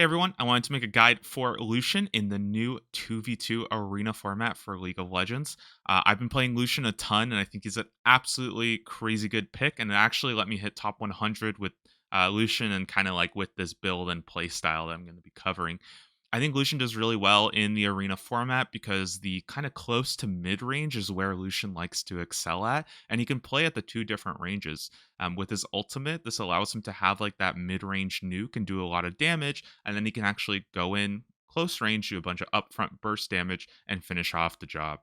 Hey everyone, I wanted to make a guide for Lucian in the new 2v2 arena format for League of Legends. I've been playing Lucian a ton, and I think he's an absolutely crazy good pick, and it actually let me hit top 100 with Lucian and kind of like with this build and play style that I'm going to be covering. I think Lucian does really well in the arena format because the kind of close to mid range is where Lucian likes to excel at, and he can play at the two different ranges. With his ultimate, this allows him to have like that mid range nuke and do a lot of damage, and then he can actually go in close range, do a bunch of upfront burst damage, and finish off the job.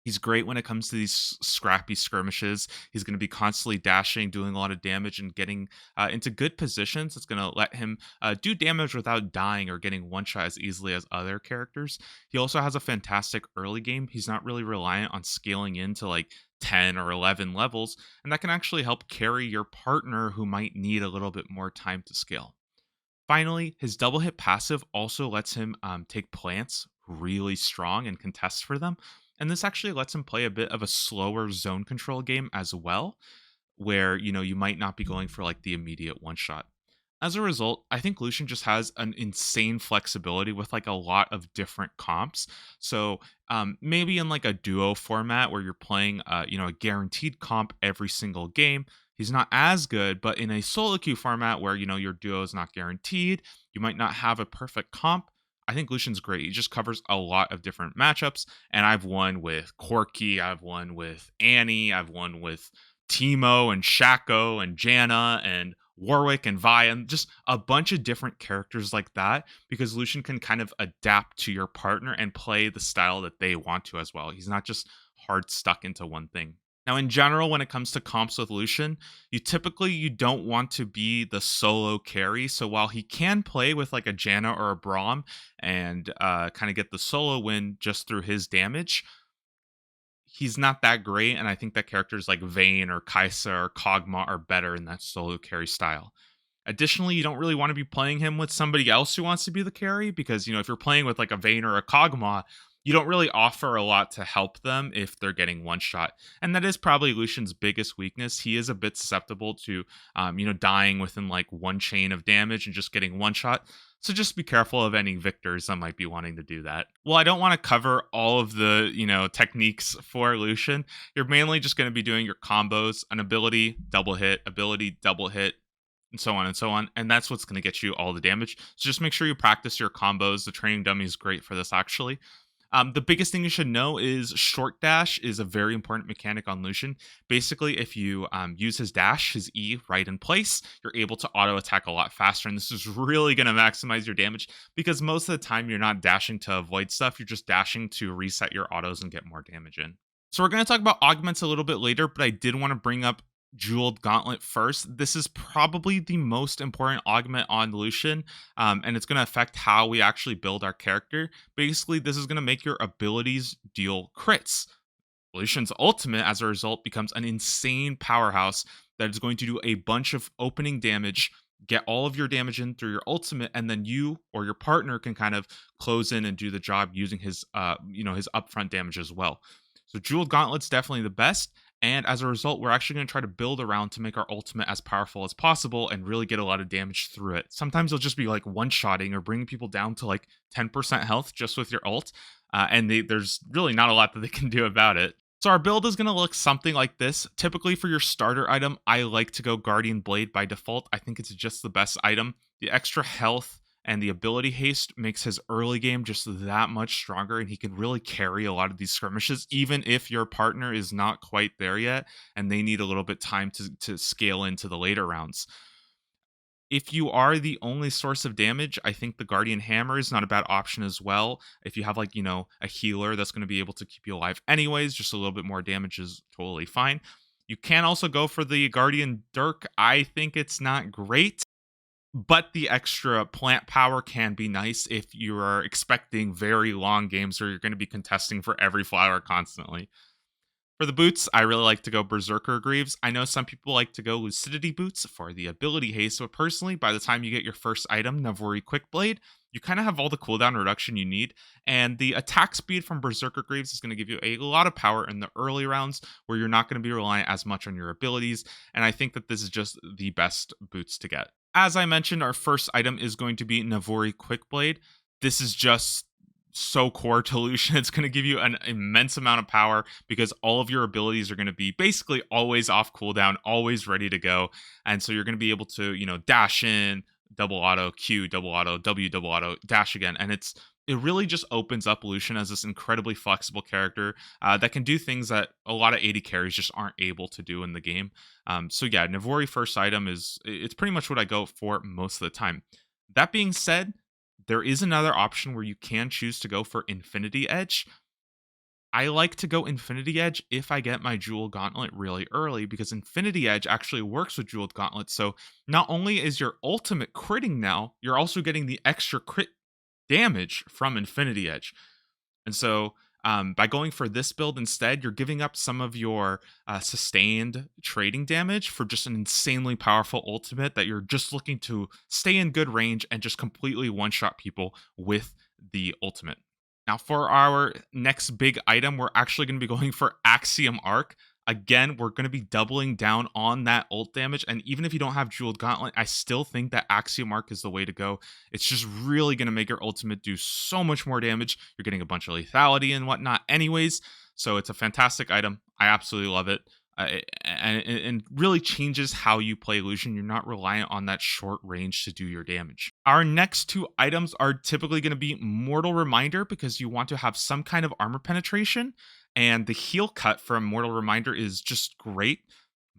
He's great when it comes to these scrappy skirmishes. He's going to be constantly dashing, doing a lot of damage, and getting into good positions. It's going to let him do damage without dying or getting one shot as easily as other characters. He also has a fantastic early game. He's not really reliant on scaling into like 10 or 11 levels, and that can actually help carry your partner who might need a little bit more time to scale. Finally, his double hit passive also lets him take plants really strong and contest for them. And this actually lets him play a bit of a slower zone control game as well, where you might not be going for like the immediate one shot. As a result, I think Lucian just has an insane flexibility with like a lot of different comps. So maybe in like a duo format where you're playing, a guaranteed comp every single game, he's not as good. But in a solo queue format where your duo is not guaranteed, you might not have a perfect comp. I think Lucian's great. He just covers a lot of different matchups, and I've won with Corky, I've won with Annie, I've won with Timo and Shaco and Janna and Warwick and Vi and just a bunch of different characters like that because Lucian can kind of adapt to your partner and play the style that they want to as well. He's not just hard stuck into one thing. Now, in general, when it comes to comps with Lucian, you don't want to be the solo carry. So while he can play with like a Janna or a Braum and kind of get the solo win just through his damage, he's not that great, and I think that characters like Vayne or Kaisa or Kog'Maw are better in that solo carry style. Additionally, you don't really want to be playing him with somebody else who wants to be the carry because, if you're playing with like a Vayne or a Kog'Maw, you don't really offer a lot to help them if they're getting one shot. And that is probably Lucian's biggest weakness. He is a bit susceptible to, dying within like one chain of damage and just getting one shot. So just be careful of any victors that might be wanting to do that. Well, I don't want to cover all of the, techniques for Lucian. You're mainly just going to be doing your combos, an ability, double hit, and so on and so on. And that's what's going to get you all the damage. So just make sure you practice your combos. The training dummy is great for this, actually. The biggest thing you should know is short dash is a very important mechanic on Lucian. Basically, if you use his dash, his E, right in place, you're able to auto attack a lot faster. And this is really going to maximize your damage because most of the time you're not dashing to avoid stuff. You're just dashing to reset your autos and get more damage in. So we're going to talk about augments a little bit later, but I did want to bring up Jeweled Gauntlet first. This is probably the most important augment on Lucian, and it's going to affect how we actually build our character. Basically, this is going to make your abilities deal crits. Lucian's ultimate, as a result, becomes an insane powerhouse that is going to do a bunch of opening damage, get all of your damage in through your ultimate, and then you or your partner can kind of close in and do the job using his upfront damage as well. So Jeweled Gauntlet's definitely the best. And as a result, we're actually going to try to build around to make our ultimate as powerful as possible and really get a lot of damage through it. Sometimes you'll just be like one-shotting or bringing people down to like 10% health just with your ult. There's really not a lot that they can do about it. So our build is going to look something like this. Typically for your starter item, I like to go Guardian Blade by default. I think it's just the best item. The extra health and the ability haste makes his early game just that much stronger, and he can really carry a lot of these skirmishes, even if your partner is not quite there yet and they need a little bit time to scale into the later rounds. If you are the only source of damage, I think the Guardian Hammer is not a bad option as well. If you have like, a healer that's going to be able to keep you alive anyways, just a little bit more damage is totally fine. You can also go for the Guardian Dirk. I think it's not great, but the extra plant power can be nice if you are expecting very long games where you're going to be contesting for every flower constantly. For the boots, I really like to go Berserker Greaves. I know some people like to go Lucidity Boots for the ability haste, but personally, by the time you get your first item, Navori Quickblade, you kind of have all the cooldown reduction you need, and the attack speed from Berserker Greaves is going to give you a lot of power in the early rounds where you're not going to be reliant as much on your abilities, and I think that this is just the best boots to get. As I mentioned, our first item is going to be Navori Quickblade. This is just so core to Lucian. It's going to give you an immense amount of power because all of your abilities are going to be basically always off cooldown, always ready to go. And so you're going to be able to, dash in, double auto, Q, double auto, W, double auto, dash again. And it really just opens up Lucian as this incredibly flexible character that can do things that a lot of AD carries just aren't able to do in the game. So yeah, Navori first item it's pretty much what I go for most of the time. That being said, there is another option where you can choose to go for Infinity Edge. I like to go Infinity Edge if I get my Jeweled Gauntlet really early because Infinity Edge actually works with Jeweled Gauntlet. So not only is your ultimate critting now, you're also getting the extra crit damage from Infinity Edge. And so by going for this build instead, you're giving up some of your sustained trading damage for just an insanely powerful ultimate that you're just looking to stay in good range and just completely one-shot people with the ultimate. Now, for our next big item, we're actually going to be going for Axiom Arc. Again, we're going to be doubling down on that ult damage. And even if you don't have Jeweled Gauntlet, I still think that Axiom Arc is the way to go. It's just really going to make your ultimate do so much more damage. You're getting a bunch of lethality and whatnot anyways. So it's a fantastic item. I absolutely love it. And really changes how you play Lucian. You're not reliant on that short range to do your damage. Our next two items are typically going to be Mortal Reminder because you want to have some kind of armor penetration. And the heal cut from Mortal Reminder is just great.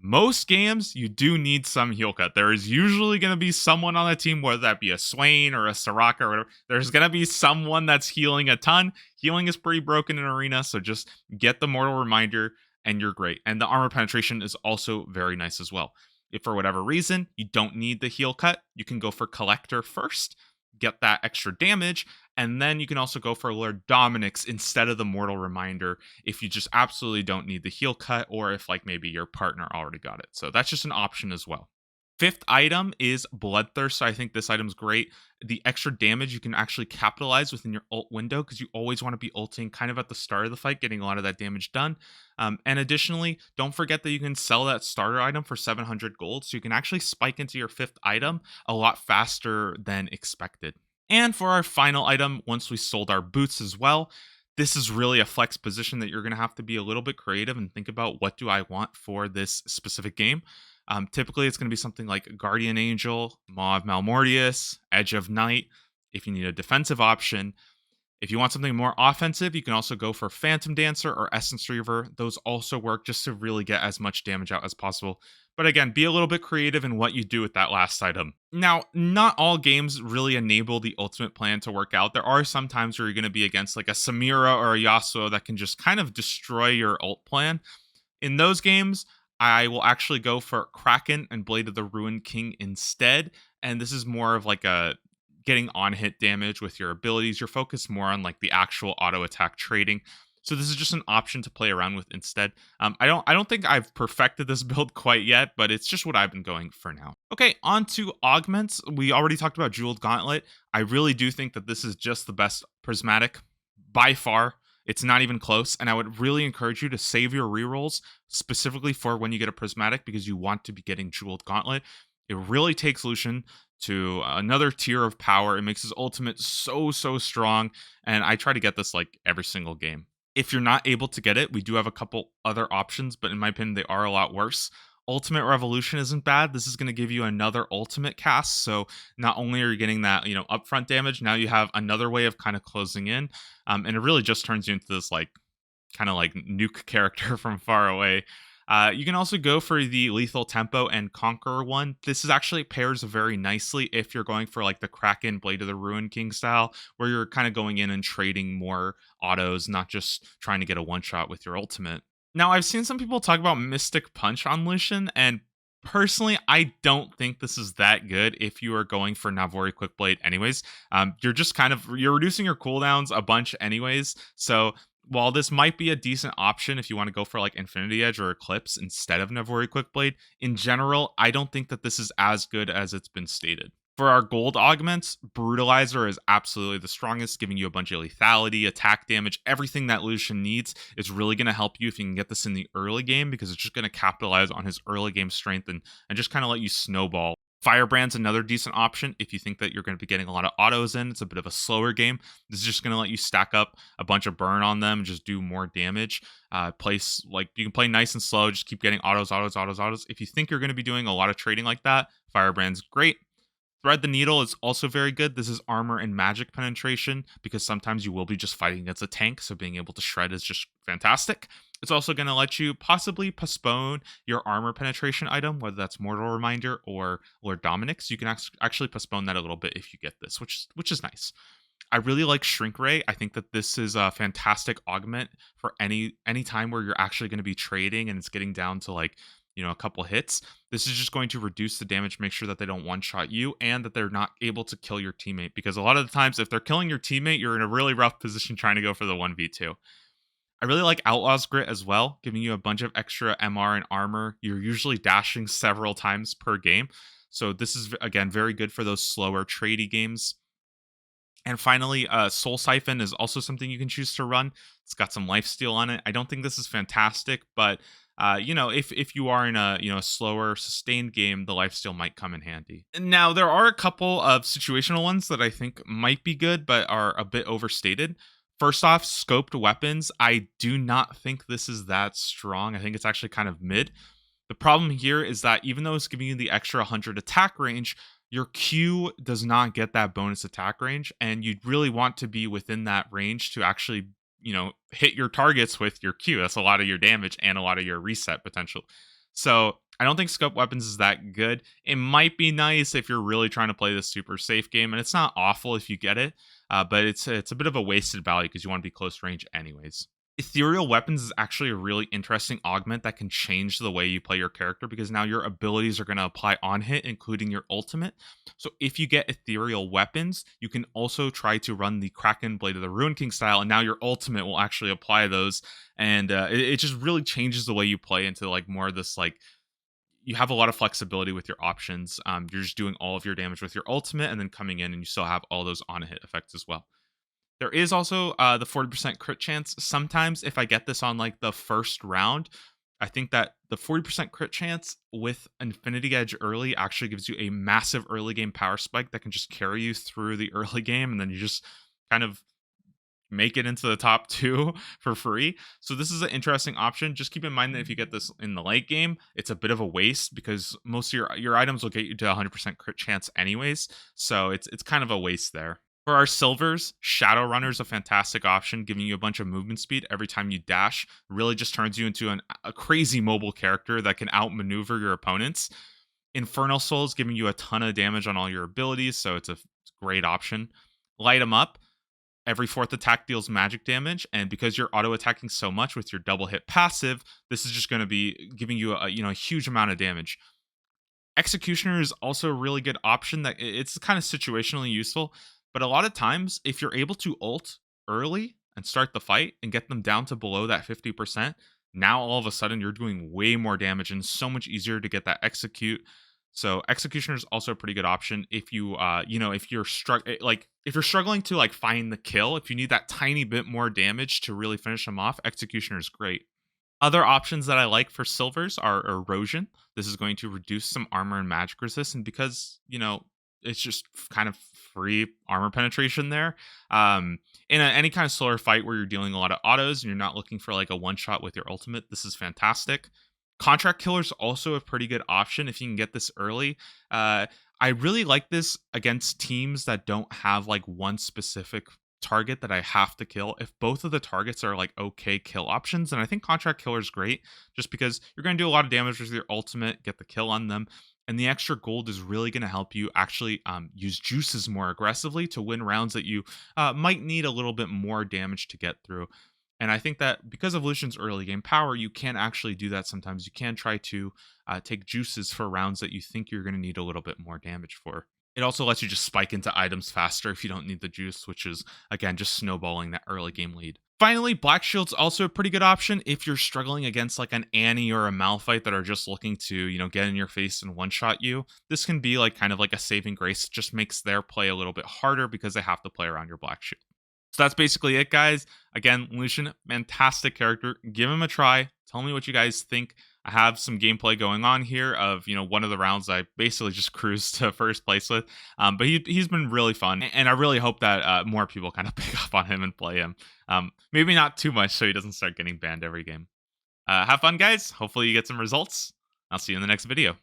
Most games, you do need some heal cut. There is usually going to be someone on the team, whether that be a Swain or a Soraka or whatever. There's going to be someone that's healing a ton. Healing is pretty broken in Arena, so just get the Mortal Reminder and you're great. And the armor penetration is also very nice as well. If for whatever reason you don't need the heal cut, you can go for Collector first, get that extra damage, and then you can also go for Lord Dominic's instead of the Mortal Reminder if you just absolutely don't need the heal cut or if like maybe your partner already got it. So that's just an option as well. Fifth item is Bloodthirst. So I think this item's great. The extra damage you can actually capitalize within your ult window because you always want to be ulting kind of at the start of the fight, getting a lot of that damage done. And additionally, don't forget that you can sell that starter item for 700 gold. So you can actually spike into your fifth item a lot faster than expected. And for our final item, once we sold our boots as well, this is really a flex position that you're going to have to be a little bit creative and think about what do I want for this specific game. Typically, it's going to be something like Guardian Angel, Maw of Malmortius, Edge of Night, if you need a defensive option. If you want something more offensive, you can also go for Phantom Dancer or Essence Reaver. Those also work just to really get as much damage out as possible. But again, be a little bit creative in what you do with that last item. Now, not all games really enable the ultimate plan to work out. There are some times where you're going to be against like a Samira or a Yasuo that can just kind of destroy your ult plan. In those games, I will actually go for Kraken and Blade of the Ruined King instead. And this is more of like a getting on hit damage with your abilities. You're focused more on like the actual auto attack trading. So this is just an option to play around with instead. I don't think I've perfected this build quite yet, but it's just what I've been going for now. Okay, on to augments. We already talked about Jeweled Gauntlet. I really do think that this is just the best prismatic by far. It's not even close, and I would really encourage you to save your rerolls specifically for when you get a prismatic because you want to be getting Jeweled Gauntlet. It really takes Lucian to another tier of power. It makes his ultimate so strong, and I try to get this like every single game. If you're not able to get it, we do have a couple other options, but in my opinion, they are a lot worse. Ultimate Revolution isn't bad. This is going to give you another ultimate cast. So not only are you getting that, upfront damage, now you have another way of kind of closing in. And it really just turns you into this like kind of like nuke character from far away. You can also go for the Lethal Tempo and Conqueror one. This is actually pairs very nicely if you're going for like the Kraken Blade of the Ruined King style, where you're kind of going in and trading more autos, not just trying to get a one-shot with your ultimate. Now, I've seen some people talk about Mystic Punch on Lucian, and personally, I don't think this is that good if you are going for Navori Quickblade anyways. You're reducing your cooldowns a bunch anyways, so while this might be a decent option if you want to go for like Infinity Edge or Eclipse instead of Navori Quickblade, in general, I don't think that this is as good as it's been stated. For our gold augments, Brutalizer is absolutely the strongest, giving you a bunch of lethality, attack damage, everything that Lucian needs. Is really going to help you if you can get this in the early game because it's just going to capitalize on his early game strength and just kind of let you snowball. Firebrand's another decent option if you think that you're going to be getting a lot of autos in. It's a bit of a slower game. This is just going to let you stack up a bunch of burn on them and just do more damage. Place like you can play nice and slow, just keep getting autos, autos, autos, autos. If you think you're going to be doing a lot of trading like that, Firebrand's great. Thread the Needle is also very good. This is armor and magic penetration because sometimes you will be just fighting against a tank, so being able to shred is just fantastic. It's also going to let you possibly postpone your armor penetration item, whether that's Mortal Reminder or Lord Dominic's. You can actually postpone that a little bit if you get this, which is nice. I really like Shrink Ray. I think that this is a fantastic augment for any time where you're actually going to be trading and it's getting down to like a couple hits. This is just going to reduce the damage, make sure that they don't one-shot you and that they're not able to kill your teammate, because a lot of the times if they're killing your teammate, you're in a really rough position trying to go for the 1v2. I really like Outlaw's Grit as well, giving you a bunch of extra MR and armor. You're usually dashing several times per game, so this is again very good for those slower tradey games. And finally, Soul Siphon is also something you can choose to run. It's got some lifesteal on it. I don't think this is fantastic, but if you are in a slower sustained game, the lifesteal might come in handy. Now, there are a couple of situational ones that I think might be good, but are a bit overstated. First off, scoped weapons. I do not think this is that strong. I think it's actually kind of mid. The problem here is that even though it's giving you the extra 100 attack range, your Q does not get that bonus attack range, and you'd really want to be within that range to actually, hit your targets with your Q. That's a lot of your damage and a lot of your reset potential. So I don't think scope weapons is that good. It might be nice if you're really trying to play this super safe game, and it's not awful if you get it, but it's a bit of a wasted value because you want to be close range anyways. Ethereal Weapons is actually a really interesting augment that can change the way you play your character, because now your abilities are going to apply on hit, including your ultimate. So if you get Ethereal Weapons, you can also try to run the Kraken Blade of the Ruin King style, and now your ultimate will actually apply those. And it just really changes the way you play into like more of this, like, you have a lot of flexibility with your options. You're just doing all of your damage with your ultimate and then coming in and you still have all those on hit effects as well. There is also the 40% crit chance. Sometimes if I get this on like the first round, I think that the 40% crit chance with Infinity Edge early actually gives you a massive early game power spike that can just carry you through the early game, and then you just kind of make it into the top 2 for free. So this is an interesting option. Just keep in mind that if you get this in the late game, it's a bit of a waste because most of your items will get you to 100% crit chance anyways. So it's kind of a waste there. For our silvers, Shadowrunner is a fantastic option, giving you a bunch of movement speed every time you dash. Really just turns you into a crazy mobile character that can outmaneuver your opponents. Infernal Soul is giving you a ton of damage on all your abilities, so it's a great option. Light 'em Up. Every 4th attack deals magic damage, and because you're auto-attacking so much with your double hit passive, this is just going to be giving you a huge amount of damage. Executioner is also a really good option that it's kind of situationally useful. But a lot of times, if you're able to ult early and start the fight and get them down to below that 50%, now all of a sudden you're doing way more damage and so much easier to get that execute. So Executioner is also a pretty good option if you, if you're struggling to like find the kill, if you need that tiny bit more damage to really finish them off, Executioner is great. Other options that I like for silvers are Erosion. This is going to reduce some armor and magic resist, and because it's just kind of free armor penetration there. In any kind of slower fight where you're dealing a lot of autos and you're not looking for like a one shot with your ultimate, this is fantastic. Contract Killer is also a pretty good option if you can get this early. I really like this against teams that don't have like one specific target that I have to kill. If both of the targets are like okay kill options, then I think Contract Killer is great, just because you're going to do a lot of damage with your ultimate, get the kill on them. And the extra gold is really going to help you actually use juices more aggressively to win rounds that you might need a little bit more damage to get through. And I think that because of Lucian's early game power, you can actually do that sometimes. You can try to take juices for rounds that you think you're going to need a little bit more damage for. It also lets you just spike into items faster if you don't need the juice, which is, again, just snowballing that early game lead. Finally, Black Shield's also a pretty good option if you're struggling against like an Annie or a Malphite that are just looking to, get in your face and one-shot you. This can be like kind of like a saving grace. It just makes their play a little bit harder because they have to play around your Black Shield. So that's basically it, guys. Again, Lucian, fantastic character. Give him a try. Tell me what you guys think. I have some gameplay going on here of, one of the rounds I basically just cruised to first place with. But he's been really fun, and I really hope that more people kind of pick up on him and play him. Maybe not too much so he doesn't start getting banned every game. Have fun, guys. Hopefully you get some results. I'll see you in the next video.